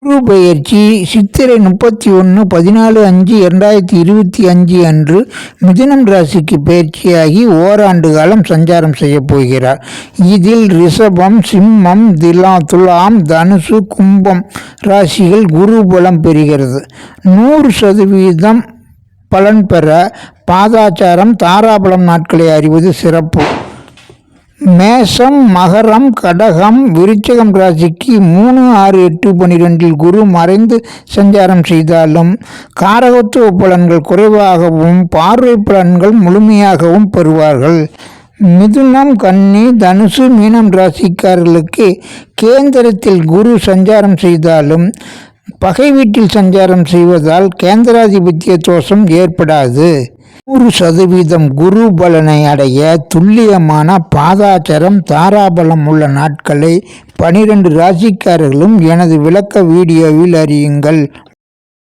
குரு பெயர்ச்சி சித்திரை 31/14/5/2025 அன்று மிதுனம் ராசிக்கு பயிற்சியாகி ஓராண்டு காலம் சஞ்சாரம் செய்ய போகிறார். இதில் ரிஷபம், சிம்மம், துலாம், தனுசு, கும்பம் ராசிகள் குரு பலம் பெறுகிறது. 100% பலன் பெற பாதாச்சாரம், தாராபலம் நாட்களை அறிவது சிறப்பு. மேஷம், மகரம், கடகம், விருச்சிகம் ராசிக்கு 3, 6, 8, 12 குரு மறைந்து சஞ்சாரம் செய்தாலும் காரகத்துவ பலன்கள் குறைவாகவும் பார்வை பலன்கள் முழுமையாகவும் பெறுவார்கள். மிதுனம், கன்னி, தனுசு, மீனம் ராசிக்காரர்களுக்கு கேந்திரத்தில் குரு சஞ்சாரம் செய்தாலும் பகை வீட்டில் சஞ்சாரம் செய்வதால் கேந்திராதிபத்திய தோஷம் ஏற்படாது. 100% குரு பலனை அடைய துல்லியமான பாதாச்சரம், தாராபலம் உள்ள நாட்களை 12 ராசிக்காரர்களும் எனது விளக்க வீடியோவில் அறியுங்கள்.